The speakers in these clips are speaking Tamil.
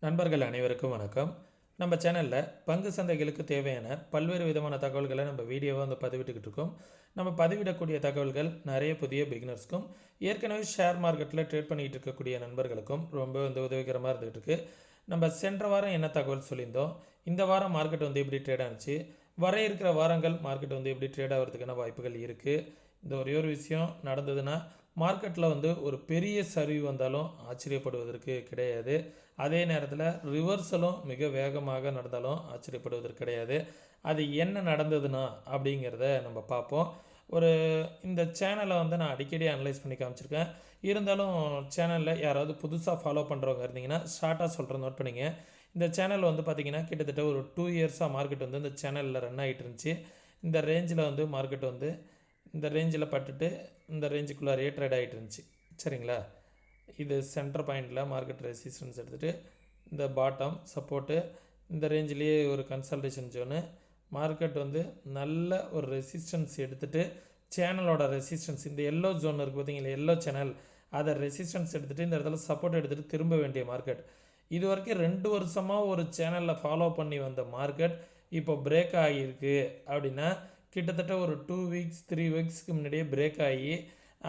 நண்பர்கள் அனைவருக்கும் வணக்கம். நம்ம சேனலில் பங்கு சந்தைகளுக்கு தேவையான பல்வேறு விதமான தகவல்களை நம்ம வீடியோவாக பதிவிட்டுக்கிட்டு இருக்கோம். நம்ம பதிவிடக்கூடிய தகவல்கள் நிறைய புதிய பிகினர்ஸ்க்கும் ஏற்கனவே ஷேர் மார்க்கெட்டில் ட்ரேட் பண்ணிகிட்டு இருக்கக்கூடிய நண்பர்களுக்கும் ரொம்ப உதவிகரமாக இருந்துகிட்டு இருக்கு. நம்ம சென்ற வாரம் என்ன தகவல் சொல்லியிருந்தோம், இந்த வாரம் மார்க்கெட் எப்படி ட்ரேட் ஆனிச்சு, வர இருக்கிற வாரங்கள் மார்க்கெட் எப்படி ட்ரேட் ஆகிறதுக்கான வாய்ப்புகள் இருக்குது. இந்த ஒரே ஒரு விஷயம் நடந்ததுன்னா மார்க்கெட்டில் ஒரு பெரிய சரிவு வந்தாலும் ஆச்சரியப்படுவதற்கு கிடையாது. அதே நேரத்தில் ரிவர்சலும் மிக வேகமாக நடந்தாலும் ஆச்சரியப்படுவதற்கு கிடையாது. அது என்ன நடந்ததுன்னா அப்படிங்கிறத நம்ம பார்ப்போம். இந்த சேனலை நான் அடிக்கடி அனலைஸ் பண்ணி காமிச்சிருக்கேன். இருந்தாலும் சேனலில் யாராவது புதுசாக ஃபாலோ பண்ணுறவங்க இருந்தீங்கன்னா ஷார்ட்டாக சொல்கிற நோட் பண்ணிங்க. இந்த சேனல் பார்த்திங்கன்னா கிட்டத்தட்ட ஒரு 2 இயர்ஸாக மார்க்கெட் இந்த சேனலில் ரன் ஆகிட்டு இருந்துச்சு. இந்த ரேஞ்சில் மார்க்கெட் இந்த ரேஞ்சில் பட்டுட்டு இந்த ரேஞ்சுக்குள்ளே ட்ரேட் ஆகிட்டு இருந்துச்சு. சரிங்களா, இது சென்டர் பாயிண்டில் மார்க்கெட் ரெசிஸ்டன்ஸ் எடுத்துகிட்டு இந்த பாட்டம் சப்போர்ட்டு இந்த ரேஞ்சிலேயே ஒரு கன்சல்டேஷன் ஜோனு மார்க்கெட் நல்ல ஒரு ரெசிஸ்டன்ஸ் எடுத்துகிட்டு சேனலோட ரெசிஸ்டன்ஸ் இந்த எல்லோ ஜோன் இருக்குது பார்த்தீங்களா, எல்லோ சேனல், அதை ரெசிஸ்டன்ஸ் எடுத்துகிட்டு இந்த இடத்துல சப்போர்ட் எடுத்துகிட்டு திரும்ப வேண்டிய மார்க்கெட். இது வரைக்கும் 2 வருஷமாக ஒரு சேனலில் ஃபாலோ பண்ணி வந்த மார்க்கெட் இப்போ பிரேக் ஆகியிருக்கு. அப்படின்னா கிட்டத்தட்ட ஒரு 2 வீக்ஸ் 3 வீக்ஸ்க்கு முன்னாடியே பிரேக் ஆகி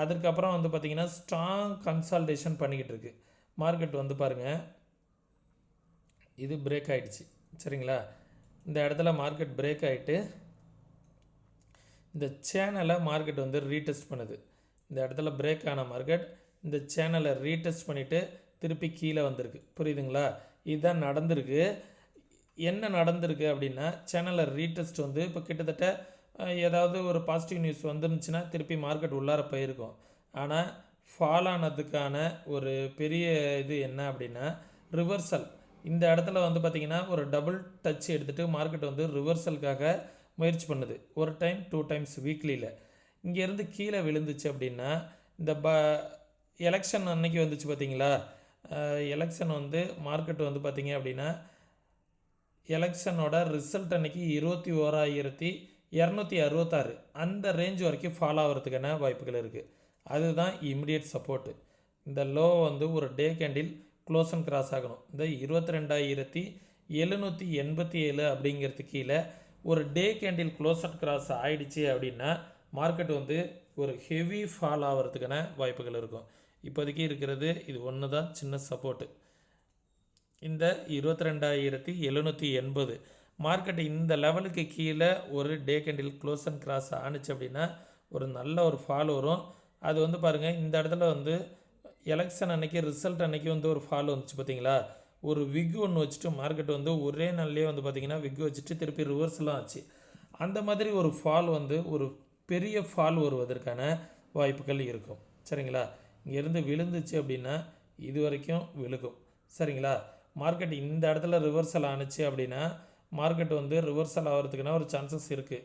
அதுக்கப்புறம் பார்த்திங்கன்னா ஸ்ட்ராங் கன்சால்டேஷன் பண்ணிக்கிட்டு இருக்கு மார்க்கெட். பாருங்கள், இது பிரேக் ஆகிடுச்சு. சரிங்களா, இந்த இடத்துல மார்க்கெட் பிரேக் ஆகிட்டு இந்த சேனலை மார்க்கெட் ரீடெஸ்ட் பண்ணுது. இந்த இடத்துல பிரேக் ஆன மார்க்கெட் இந்த சேனலை ரீடெஸ்ட் பண்ணிவிட்டு திருப்பி கீழே வந்திருக்கு. புரியுதுங்களா, இதுதான் நடந்திருக்கு. என்ன நடந்திருக்கு அப்படின்னா சேனலை ரீடெஸ்ட் இப்போ கிட்டத்தட்ட ஏதாவது ஒரு பாசிட்டிவ் நியூஸ் வந்துருந்துச்சுன்னா திருப்பி மார்க்கெட் உள்ளார போயிருக்கும். ஆனால் ஃபால் ஆனதுக்கான ஒரு பெரிய இது என்ன அப்படின்னா ரிவர்சல். இந்த இடத்துல பார்த்திங்கன்னா ஒரு டபுள் டச் எடுத்துகிட்டு மார்க்கெட் ரிவர்சலுக்காக முயற்சி பண்ணுது. ஒரு டைம் 2 டைம்ஸ் வீக்லியில் இங்கேருந்து கீழே விழுந்துச்சு. அப்படின்னா இந்த எலெக்ஷன் அன்னைக்கு வந்துச்சு பார்த்தீங்களா, எலெக்ஷன் மார்க்கெட் பார்த்திங்க அப்படின்னா எலெக்ஷனோட ரிசல்ட் அன்னைக்கு 21,266 அந்த ரேஞ்ச் வரைக்கும் ஃபாலோ ஆகிறதுக்கான வாய்ப்புகள் இருக்குது. அதுதான் இமிடியேட் சப்போர்ட்டு. இந்த லோ ஒரு டே கேண்டில் க்ளோஸ் அண்ட் கிராஸ் ஆகணும். இந்த 22,787 அப்படிங்கிறது கீழே ஒரு டே கேண்டில் க்ளோஸ் அண்ட் கிராஸ் ஆகிடுச்சு அப்படின்னா மார்க்கெட் ஒரு ஹெவி ஃபால் ஆகிறதுக்கான வாய்ப்புகள் இருக்கும். இப்போதைக்கு இருக்கிறது இது ஒன்று தான் சின்ன சப்போர்ட்டு. இந்த 22,780 மார்க்கெட் இந்த லெவலுக்கு கீழே ஒரு டே கேண்டில் க்ளோஸ் அண்ட் கிராஸ் ஆணுச்சு அப்படின்னா ஒரு நல்ல ஒரு ஃபால் வரும். அது பாருங்கள், இந்த இடத்துல எலெக்ஷன் அன்னைக்கு ரிசல்ட் அன்னைக்கு ஒரு ஃபால் வந்துச்சு பார்த்தீங்களா, ஒரு விக் ஒன்று வச்சுட்டு மார்க்கெட் ஒரே நாள்லேயே பார்த்திங்கன்னா விக் வச்சுட்டு திருப்பி ரிவர்ஸ்லாம் ஆச்சு. அந்த மாதிரி ஒரு ஃபால் ஒரு பெரிய ஃபால் வருவதற்கான வாய்ப்புகள் இருக்கும். சரிங்களா, இங்கேருந்து விழுந்துச்சு அப்படின்னா இது வரைக்கும் விழுகும். சரிங்களா, மார்க்கெட் இந்த இடத்துல ரிவர்சல் ஆணுச்சு அப்படின்னா மார்க்கெட் ரிவர்சல் ஆகிறதுக்குன்னா ஒரு சான்சஸ் இருக்குது.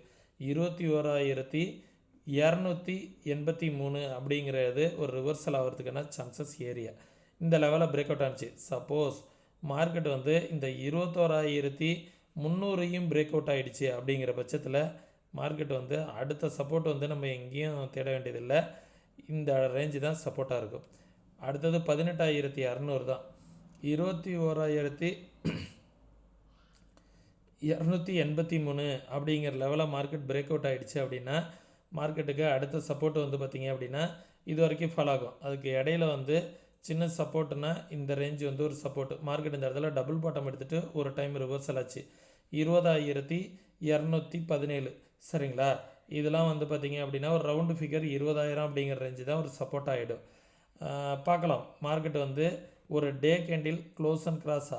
21,283 அப்படிங்கிறது ஒரு ரிவர்சல் ஆகிறதுக்கான சான்சஸ் ஏரியா. இந்த லெவலில் பிரேக் அவுட் ஆனிச்சு. சப்போஸ் மார்க்கெட் இந்த 21,300 பிரேக் அவுட் ஆகிடுச்சு அப்படிங்கிற பட்சத்தில் மார்க்கெட் அடுத்த சப்போர்ட் நம்ம எங்கேயும் தேட வேண்டியதில்லை. இந்த ரேஞ்சு தான் சப்போர்ட்டாக இருக்கும். அடுத்தது 18,600 தான். 21,283 அப்படிங்கிற லெவலில் மார்க்கெட் பிரேக் அவுட் ஆகிடுச்சு அப்படின்னா மார்க்கெட்டுக்கு அடுத்த சப்போர்ட் பார்த்திங்க அப்படின்னா இது வரைக்கும் ஃபால் ஆகும். அதுக்கு இடையில சின்ன சப்போர்ட்னா இந்த ரேஞ்சு ஒரு சப்போர்ட். மார்க்கெட் இந்த இடத்துல டபுள் பாட்டம் எடுத்துகிட்டு ஒரு டைம் ரிவர்சல் ஆச்சு. 20,217. சரிங்களா, இதெல்லாம் பார்த்திங்க அப்படின்னா ஒரு ரவுண்டு ஃபிகர் 20,000 அப்படிங்கிற ரேஞ்சு தான் ஒரு சப்போர்ட் ஆகிடும். பார்க்கலாம் மார்க்கெட் ஒரு டே கேண்டில் க்ளோஸ் அண்ட் கிராஸ்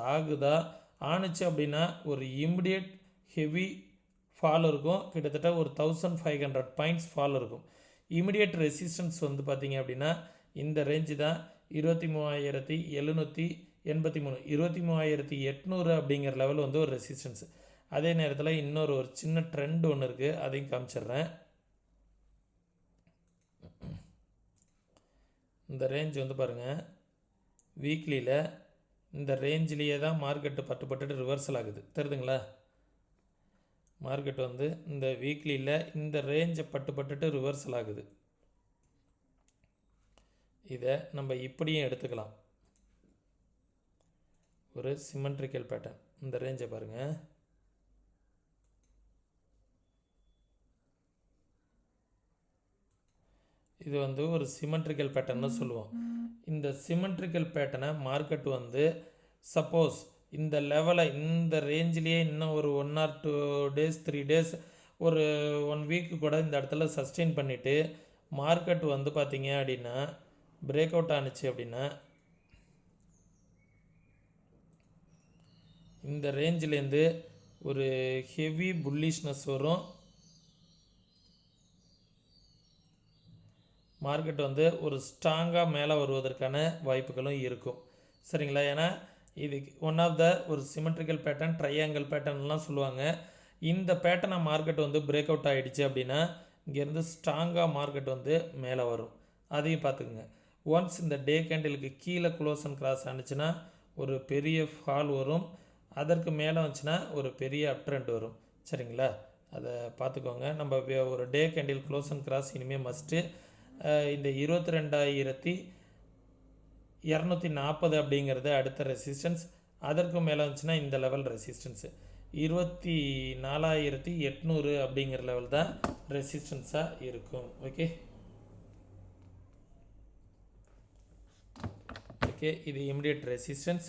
ஆணுச்சு அப்படின்னா ஒரு இமிடியேட் ஹெவி ஃபால் இருக்கும். கிட்டத்தட்ட ஒரு 1,500 பாயிண்ட்ஸ் ஃபால் இருக்கும். இமிடியேட் ரெசிஸ்டன்ஸ் பார்த்திங்க அப்படின்னா இந்த ரேஞ்சு தான் 23,783 23,800 அப்படிங்கிற லெவல் ஒரு ரெசிஸ்டன்ஸ். அதே நேரத்தில் இன்னொரு சின்ன ட்ரெண்ட் ஒன்று இருக்குது, அதையும் காமிச்சிடுறேன். இந்த ரேஞ்ச் பாருங்கள், வீக்லியில் இந்த ரேஞ்சிலேயே தான் மார்க்கெட்டு பட்டுட்டு ரிவர்சல் ஆகுது. தெரியுதுங்களா, மார்க்கெட் இந்த வீக்லியில் இந்த ரேஞ்சை பட்டுட்டு ரிவர்சல் ஆகுது. இதை நம்ம இப்படியும் எடுத்துக்கலாம். ஒரு சிமெட்ரிக்கல் பேட்டர்ன். இந்த ரேஞ்சை பாருங்கள். இது வந்து ஒரு சிமெட்ரிக்கல் பேட்டர்ன்னு சொல்லுவோம். இந்த சிமெட்ரிக்கல் பேட்டர்னை மார்க்கெட் வந்து சப்போஸ் இந்த லெவலை இந்த ரேஞ்சிலேயே இன்னும் ஒரு 1 or 2 days 3 days ஒரு 1 week கூட இந்த இடத்துல சஸ்டெயின் பண்ணிவிட்டு மார்க்கெட் வந்து பார்த்திங்க அப்படின்னா பிரேக் அவுட் ஆணுச்சு அப்படின்னா இந்த ரேஞ்சிலேருந்து ஒரு ஹெவி புல்லிஷ்னஸ் வரும். மார்க்கெட் வந்து ஒரு ஸ்ட்ராங்காக மேலே வருவதற்கான வாய்ப்புகளும் இருக்கும். சரிங்களா? ஏன்னா இது ஒன் ஆஃப் த ஒரு சிமெட்ரிக்கல் பேட்டர்ன், ட்ரையாங்கிள் பேட்டர்ன்லாம் சொல்லுவாங்க. இந்த பேட்டர்னை மார்க்கெட் வந்து பிரேக் அவுட் ஆகிடுச்சு அப்படின்னா இங்கேருந்து ஸ்ட்ராங்காக மார்க்கெட் வந்து மேலே வரும். அதையும் பார்த்துக்குங்க. ஒன்ஸ் இந்த டே கேண்டிலுக்கு கீழே க்ளோஸ் அண்ட் கிராஸ் ஆனிச்சுன்னா ஒரு பெரிய ஃபால் வரும். அதற்கு மேலே வந்துச்சுன்னா ஒரு பெரிய அப் ட்ரெண்ட் வரும். சரிங்களா? அதை பார்த்துக்கோங்க. நம்ம ஒரு டே கேண்டில் க்ளோஸ் அண்ட் கிராஸ் இனிமேல் மஸ்ட்டு. இந்த 22,240 அப்படிங்கிறது அடுத்த ரெசிஸ்டன்ஸ். அதற்கு மேலே வந்துச்சுன்னா இந்த லெவல் ரெசிஸ்டன்ஸு 24,800 அப்படிங்கிற லெவல் தான் ரெசிஸ்டன்ஸாக இருக்கும். ஓகே, இது இமிடியட் ரெசிஸ்டன்ஸ்.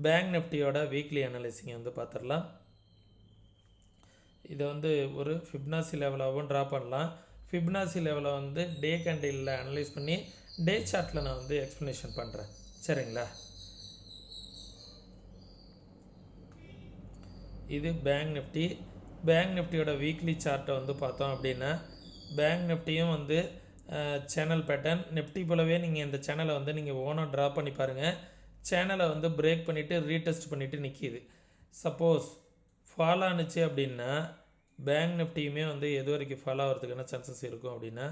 பேங்க் நிஃப்டியோட வீக்லி அனலைசிங் வந்து பார்த்துடலாம். இதை வந்து ஒரு ஃபிப்னாசி லெவலாகவும் ட்ரா பண்ணலாம். ஃபிப்னாசி லெவலை வந்து டே கேண்டிலில் அனலைஸ் பண்ணி டே சார்ட்டில் நான் வந்து எக்ஸ்ப்ளனேஷன் பண்ணுறேன். சரிங்களா? இது பேங்க் நிஃப்டி. பேங்க் நிஃப்டியோட வீக்லி சார்ட்டை வந்து பார்த்தோம் அப்படின்னா பேங்க் நிஃப்டியும் வந்து சேனல் பேட்டர்ன் நிஃப்டி போலவே நீங்கள் இந்த சேனலை வந்து நீங்கள் ஓனாக ட்ரா பண்ணி பாருங்கள். சேனலை வந்து பிரேக் பண்ணிவிட்டு ரீடெஸ்ட் பண்ணிவிட்டு நிற்கிது. சப்போஸ் ஃபால் ஆணுச்சு அப்படின்னா பேங்க் நிஃப்டியுமே வந்து எது வரைக்கும் ஃபால் ஆகிறதுக்கான சான்சஸ் இருக்கும் அப்படின்னா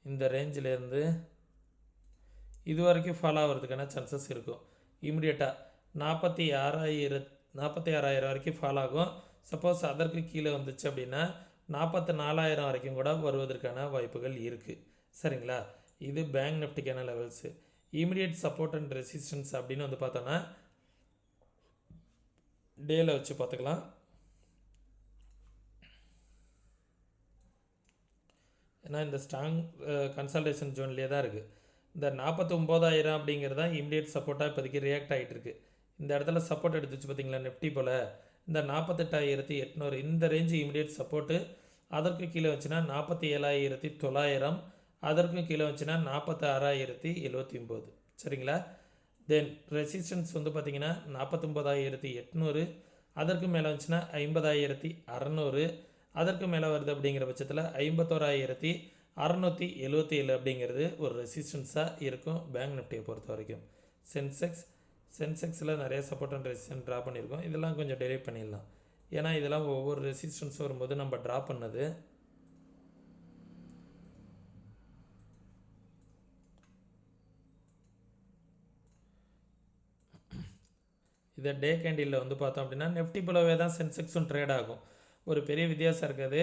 இந்த ரேஞ்சிலேருந்து இது வரைக்கும் ஃபால் ஆகிறதுக்கான சான்சஸ் இருக்கும். இமிடியேட்டாக 46,000 வரைக்கும் ஃபால் ஆகும். சப்போஸ் அதற்கு கீழே வந்துச்சு அப்படின்னா 44,000 வரைக்கும் கூட வருவதற்கான வாய்ப்புகள் இருக்குது. சரிங்களா? இது பேங்க் நிஃப்டிக்கான levels. Immediate support and resistance அப்படின்னு வந்து பார்த்தோன்னா டேயில் வச்சு பார்த்துக்கலாம். ஏன்னா இந்த ஸ்ட்ராங் கன்சல்டேஷன் ஜோன்லேயே தான் இருக்குது. இந்த 49,000 அப்படிங்கிறது தான் இமிடியேட் சப்போர்ட்டாக இப்போதைக்கு ரியாக்ட் ஆகிட்டு இருக்குது. இந்த இடத்துல சப்போர்ட் எடுத்துச்சு பார்த்தீங்களா நிஃப்டி போல். இந்த 48,800 இந்த ரேஞ்சு இமிடியேட் சப்போர்ட்டு. அதற்கு கீழே வச்சுன்னா 47,900. அதற்கும் கீழே வந்துச்சுன்னா 46,079. சரிங்களா? தென் ரெசிஸ்டன்ஸ் வந்து பார்த்திங்கன்னா 49,800. அதற்கு மேலே வந்துச்சுன்னா 50,600. அதற்கு மேலே வருது அப்படிங்கிற பட்சத்தில் 51,677 அப்படிங்கிறது ஒரு ரெசிஸ்டன்ஸாக இருக்கும் பேங்க் நிஃப்டியை பொறுத்த வரைக்கும். சென்செக்ஸில் நிறைய சப்போர்ட் அண்ட் ரெசிஸ்டன்ஸ் ட்ரா பண்ணியிருக்கோம். இதெல்லாம் கொஞ்சம் டெலிட் பண்ணிடலாம். ஏன்னா இதெல்லாம் ஒவ்வொரு ரெசிஸ்டன்ஸ் வரும்போது நம்ம ட்ரா பண்ணது. இதை டே கேண்டிலில் வந்து பார்த்தோம் அப்படின்னா நிஃப்டி போலவே தான் சென்செக்ஸும் ட்ரேட் ஆகும். ஒரு பெரிய வித்தியாசம் இருக்காது.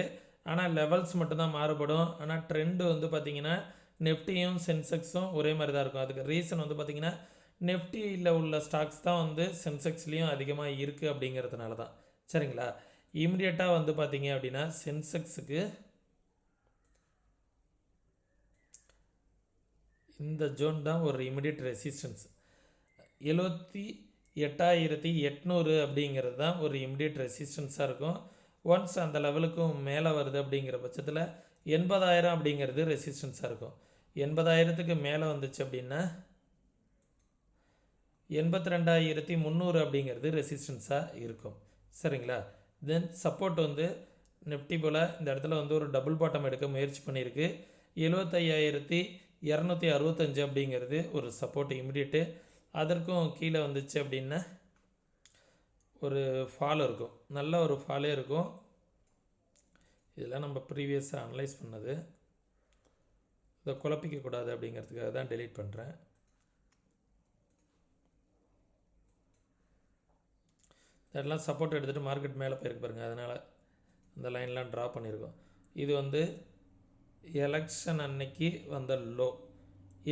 ஆனால் லெவல்ஸ் மட்டும்தான் மாறுபடும். ஆனால் ட்ரெண்டு வந்து பார்த்திங்கன்னா நிஃப்டியும் சென்செக்ஸும் ஒரே மாதிரி தான் இருக்கும். அதுக்கு ரீசன் வந்து பார்த்திங்கன்னா நிஃப்டியில் உள்ள ஸ்டாக்ஸ் தான் வந்து சென்செக்ஸ்லேயும் அதிகமாக இருக்குது அப்படிங்கிறதுனால தான். சரிங்களா? இமிடியேட்டாக வந்து பார்த்திங்க அப்படின்னா சென்செக்ஸுக்கு இந்த ஜோன் தான் ஒரு இமிடியேட் ரெசிஸ்டன்ஸ். 78,800 அப்படிங்கிறது தான் ஒரு இமிடியேட் ரெசிஸ்டன்ஸாக இருக்கும். ஒன்ஸ் அந்த லெவலுக்கும் மேலே வருது அப்படிங்கிற பட்சத்தில் 80,000 அப்படிங்கிறது ரெசிஸ்டன்ஸாக இருக்கும். 80,000க்கு மேலே வந்துச்சு அப்படின்னா 82,300 அப்படிங்கிறது ரெசிஸ்டன்ஸாக இருக்கும். சரிங்களா? தென் சப்போர்ட் வந்து நிஃப்டி போல் இந்த இடத்துல வந்து ஒரு டபுள் பாட்டம் எடுக்க முயற்சி பண்ணியிருக்கு. 75,265 அப்படிங்கிறது ஒரு சப்போர்ட் இமிடியேட்டு. அதற்கும் கீழே வந்துச்சு அப்படின்னா ஒரு ஃபால் இருக்கும். நல்ல ஒரு ஃபாலே இருக்கும். இதெல்லாம் நம்ம ப்ரீவியஸாக அனலைஸ் பண்ணது. இதை குழப்பிக்கக்கூடாது அப்படிங்கிறதுக்காக தான் டெலீட் பண்ணுறேன். இதெல்லாம் சப்போர்ட் எடுத்துகிட்டு மார்க்கெட் மேலே போயிருக்கு பாருங்கள். அதனால் அந்த லைன்லாம் ட்ரா பண்ணியிருக்கோம். இது வந்து எலெக்ஷன் அன்னைக்கு வந்த லோ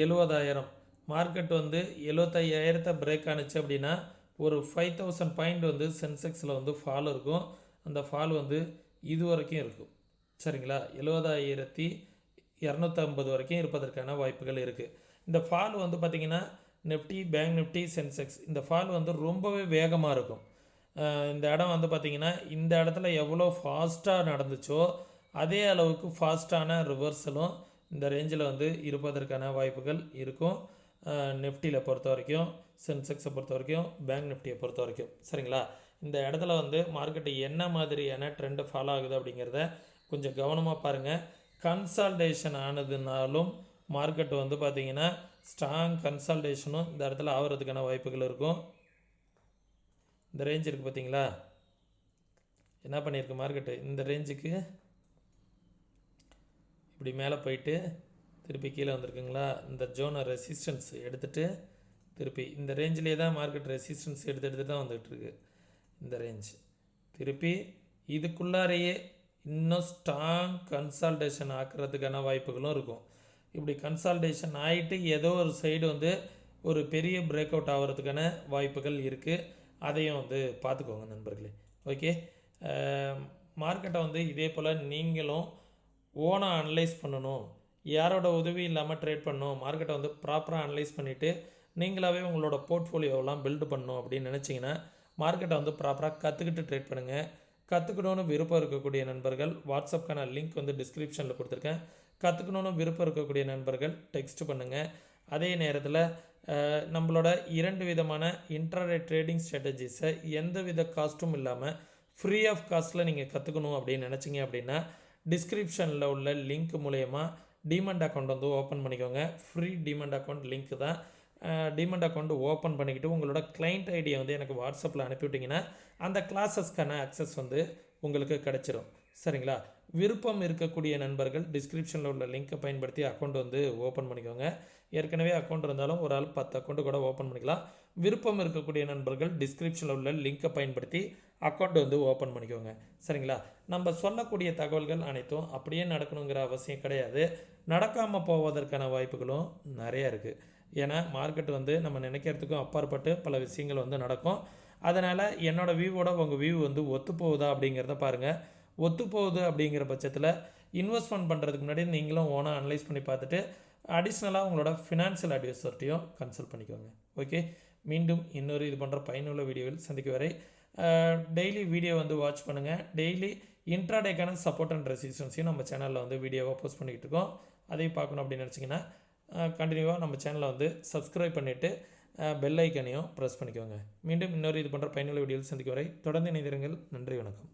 70,000. மார்க்கெட் வந்து 75,000 பிரேக் ஆனிச்சு அப்படின்னா ஒரு 5,000 பாயிண்ட் வந்து சென்செக்ஸில் வந்து ஃபால் இருக்கும். அந்த ஃபால் வந்து இது வரைக்கும் இருக்கும். சரிங்களா? 70,250 வரைக்கும் இருப்பதற்கான வாய்ப்புகள் இருக்குது. இந்த ஃபால் வந்து பார்த்திங்கன்னா நிஃப்டி, பேங்க் நிஃப்டி, சென்செக்ஸ் இந்த ஃபால் வந்து ரொம்பவே வேகமாக இருக்கும். இந்த இடம் வந்து பார்த்திங்கன்னா இந்த இடத்துல எவ்வளோ ஃபாஸ்ட்டாக நடந்துச்சோ அதே அளவுக்கு ஃபாஸ்ட்டான ரிவர்சலும் இந்த ரேஞ்சில் வந்து இருப்பதற்கான வாய்ப்புகள் இருக்கும். நிஃப்டியில் பொறுத்த வரைக்கும், சென்செக்ஸை பொறுத்த வரைக்கும், பேங்க் நிஃப்டியை பொறுத்த வரைக்கும். சரிங்களா? இந்த இடத்துல வந்து மார்க்கெட்டு என்ன மாதிரியான ட்ரெண்டு ஃபாலோ ஆகுது அப்படிங்கிறத கொஞ்சம் கவனமாக பாருங்கள். கன்சால்டேஷன் ஆனதுனாலும் மார்க்கெட் வந்து பார்த்திங்கன்னா ஸ்ட்ராங் கன்சால்டேஷனும் இந்த இடத்துல ஆகிறதுக்கான வாய்ப்புகள் இருக்கும். இந்த ரேஞ்ச் இருக்குது பார்த்தீங்களா? என்ன பண்ணியிருக்கு மார்க்கெட்டு இந்த ரேஞ்சுக்கு இப்படி மேலே போயிட்டு திருப்பி கீழே வந்திருக்குங்களா? இந்த ஜோனை ரெசிஸ்டன்ஸ் எடுத்துகிட்டு திருப்பி இந்த ரேஞ்சிலே தான் மார்க்கெட் ரெசிஸ்டன்ஸ் எடுத்து தான் வந்துகிட்ருக்கு. இந்த ரேஞ்ச் திருப்பி இதுக்குள்ளாரையே இன்னும் ஸ்ட்ராங் கன்சால்டேஷன் ஆக்கிறதுக்கான வாய்ப்புகளும் இருக்கும். இப்படி கன்சால்டேஷன் ஆகிட்டு ஏதோ ஒரு சைடு வந்து ஒரு பெரிய பிரேக் அவுட் ஆகிறதுக்கான வாய்ப்புகள் இருக்குது. அதையும் வந்து பார்த்துக்கோங்க நண்பர்களே. ஓகே, மார்க்கெட்டை வந்து இதே போல் நீங்களும் ஓனாக அனலைஸ் பண்ணணும், யாரோட உதவி இல்லாமல் ட்ரேட் பண்ணணும், மார்க்கெட்டை வந்து ப்ராப்பராக அனலைஸ் பண்ணிவிட்டு நீங்களாகவே உங்களோட போர்ட்ஃபோலியோவெல்லாம் பில்டு பண்ணணும் அப்படின்னு நினச்சிங்கன்னா மார்க்கெட்டை வந்து ப்ராப்பராக கற்றுக்கிட்டு ட்ரேட் பண்ணுங்கள். கற்றுக்கணுன்னு விருப்பம் இருக்கக்கூடிய நண்பர்கள் வாட்ஸ்அப்க்கான லிங்க் வந்து டிஸ்கிரிப்ஷனில் கொடுத்துருக்கேன். கற்றுக்கணுன்னு விருப்பம் இருக்கக்கூடிய நண்பர்கள் டெக்ஸ்ட் பண்ணுங்கள். அதே நேரத்தில் நம்மளோட 2 விதமான இன்ட்ராடே ட்ரேடிங் ஸ்ட்ராட்டஜிஸை எந்த வித காஸ்ட்டும் இல்லாமல் ஃப்ரீ ஆஃப் காஸ்ட்டில் நீங்கள் கற்றுக்கணும் அப்படின்னு நினச்சிங்க அப்படின்னா டிஸ்கிரிப்ஷனில் உள்ள லிங்க் மூலயமா டிமண்ட் அக்கௌண்ட் வந்து ஓப்பன் பண்ணிக்கோங்க. ஃப்ரீ டிமண்ட் அக்கௌண்ட் லிங்க் தான். டிமண்ட் அக்கௌண்ட் ஓப்பன் பண்ணிக்கிட்டு உங்களோட கிளைண்ட் ஐடியை வந்து எனக்கு வாட்ஸ்அப்பில் அனுப்பிவிட்டிங்கன்னா அந்த கிளாஸஸ்க்கான அக்சஸ் வந்து உங்களுக்கு கிடச்சிரும். சரிங்களா? விருப்பம் இருக்கக்கூடிய நண்பர்கள் டிஸ்கிரிப்ஷனில் உள்ள லிங்க்கை பயன்படுத்தி அக்கௌண்ட் வந்து ஓப்பன் பண்ணிக்கோங்க. ஏற்கனவே அக்கௌண்ட் இருந்தாலும் ஒரு ஆள் 10 அக்கௌண்ட்டு கூட ஓப்பன் பண்ணிக்கலாம். விருப்பம் இருக்கக்கூடிய நண்பர்கள் டிஸ்கிரிப்ஷனில் உள்ள லிங்க்கை பயன்படுத்தி அக்கௌண்ட் வந்து ஓப்பன் பண்ணிக்கோங்க. சரிங்களா? நம்ம சொல்லக்கூடிய தகவல்கள் அனைத்தும் அப்படியே நடக்கணுங்கிற அவசியம் கிடையாது. நடக்காமல் போவதற்கான வாய்ப்புகளும் நிறையா இருக்குது. ஏன்னா மார்க்கெட் வந்து நம்ம நினைக்கிறதுக்கும் அப்பாற்பட்டு பல விஷயங்கள் வந்து நடக்கும். அதனால் என்னோடய வியூவோட உங்கள் வியூ வந்து ஒத்து போகுதா அப்படிங்கிறத பாருங்கள். ஒத்து போகுது அப்படிங்கிற பட்சத்தில் இன்வெஸ்ட்மெண்ட் பண்ணுறதுக்கு முன்னாடி நீங்களும் ஓனாக அனலைஸ் பண்ணி பார்த்துட்டு அடிஷ்னலாக உங்களோட ஃபினான்ஷியல் அட்வைசர்ட்டையும் கன்சல்ட் பண்ணிக்கோங்க. ஓகே, மீண்டும் இன்னொரு இது பண்ணுற பயனுள்ள வீடியோவில் சந்திக்க வரை டெய்லி வீடியோ வந்து வாட்ச் பண்ணுங்கள். டெய்லி இன்ட்ராடேக்கான சப்போர்ட் அண்ட் ரெசிஸ்டன்ஸையும் நம்ம சேனலில் வந்து வீடியோவாக போஸ்ட் பண்ணிக்கிட்டு இருக்கோம். அதையும் பார்க்கணும் அப்படின்னு நினச்சிங்கன்னா கண்டினியூவாக நம்ம சேனலை வந்து சப்ஸ்கிரைப் பண்ணிவிட்டு பெல் ஐக்கனையும் ப்ரெஸ் பண்ணிக்கோங்க. மீண்டும் இன்னொரு இது பண்ணுற பயனுள்ள வீடியோவில் சந்திக்க வரை தொடர்ந்து இணைந்திருங்கள். நன்றி, வணக்கம்.